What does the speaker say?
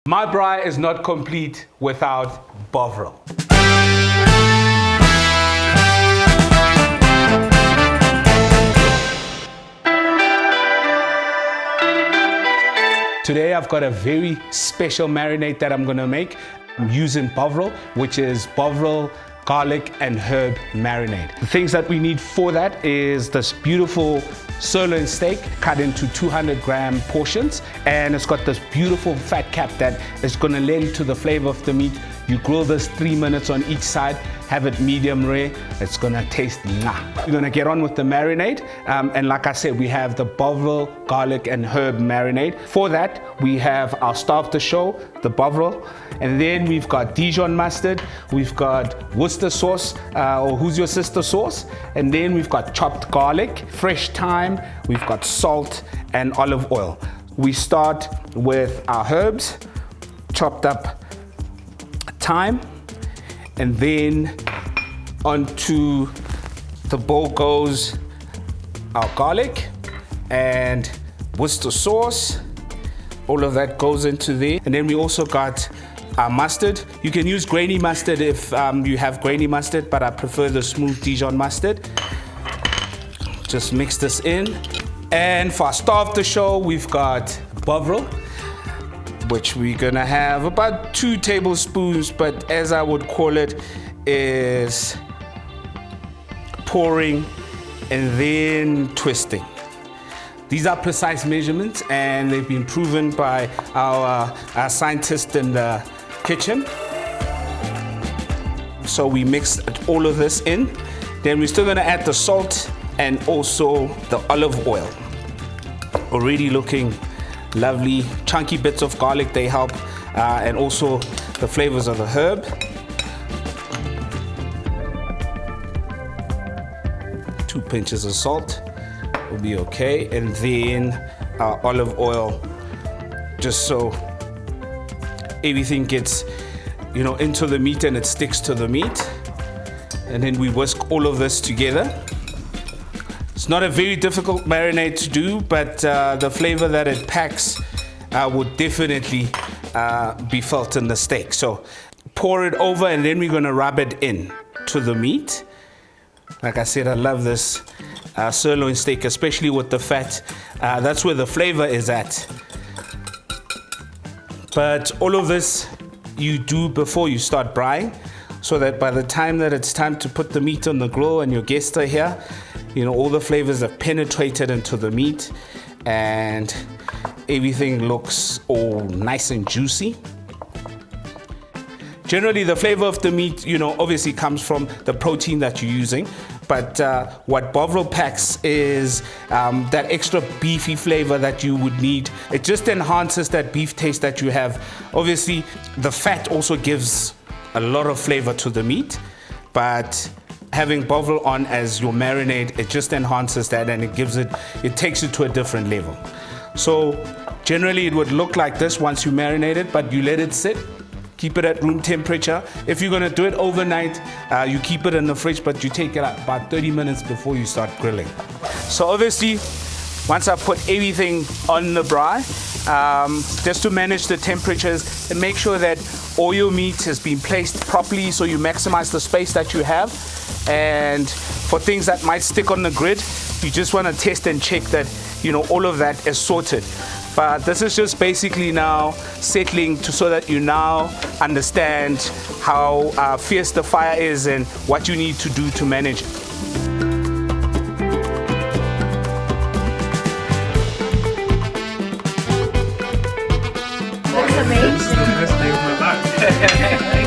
My braai is not complete without Bovril. Today I've got a very special marinade that I'm gonna make. I'm using Bovril, which is Bovril garlic and herb marinade. The things that we need for that is this beautiful sirloin steak cut into 200-gram portions, and it's got this beautiful fat cap that is going to lend to the flavor of the meat. You grill this 3 minutes on each side, have it medium rare. It's going to taste We're going to get on with the marinade, and like I said, we have the Bovril garlic and herb marinade. For that, we have our star of the show, the Bovril, and then we've got Dijon mustard, we've got Worcestershire sauce, or Who's Your Sister sauce, and then we've got chopped garlic, fresh thyme, we've got salt and olive oil. We start with our herbs, chopped up thyme, and then onto the bowl goes our garlic and Worcester sauce. All of that goes into there, and then we also got our mustard. You can use grainy mustard if you have grainy mustard, but I prefer the smooth Dijon mustard. Just mix this in. And for our star of the show, we've got Bovril, which we're gonna have about 2 tablespoons, but as I would call it, is pouring and then twisting. These are precise measurements, and they've been proven by our scientists in the kitchen. So we mix all of this in. Then we're still gonna add the salt and also the olive oil. Already looking lovely. Chunky bits of garlic, they help, and also the flavors of the herb. Two pinches of salt will be okay, and then our olive oil, just so everything gets, into the meat and it sticks to the meat. And then we whisk all of this together. It's not a very difficult marinade to do, but the flavor that it packs would definitely be felt in the steak. So pour it over, and then we're gonna rub it in to the meat. Like I said, I love this sirloin steak, especially with the fat. That's where the flavor is at. But all of this you do before you start braaiing, so that by the time that it's time to put the meat on the grill and your guests are here, all the flavors have penetrated into the meat and everything looks all nice and juicy. Generally, the flavor of the meat, obviously comes from the protein that you're using. But what Bovril packs is that extra beefy flavor that you would need. It just enhances that beef taste that you have. Obviously, the fat also gives a lot of flavor to the meat, but having Bovril on as your marinade, it just enhances that, and it takes it to a different level. So generally it would look like this once you marinate it, but you let it sit. Keep it at room temperature. If you're gonna do it overnight, you keep it in the fridge, but you take it out about 30 minutes before you start grilling. So obviously, once I put everything on the braai, just to manage the temperatures and make sure that all your meat has been placed properly, so you maximize the space that you have. And for things that might stick on the grid, you just wanna test and check that all of that is sorted. But this is just basically now settling so that you now understand how fierce the fire is and what you need to do to manage it. Looks amazing.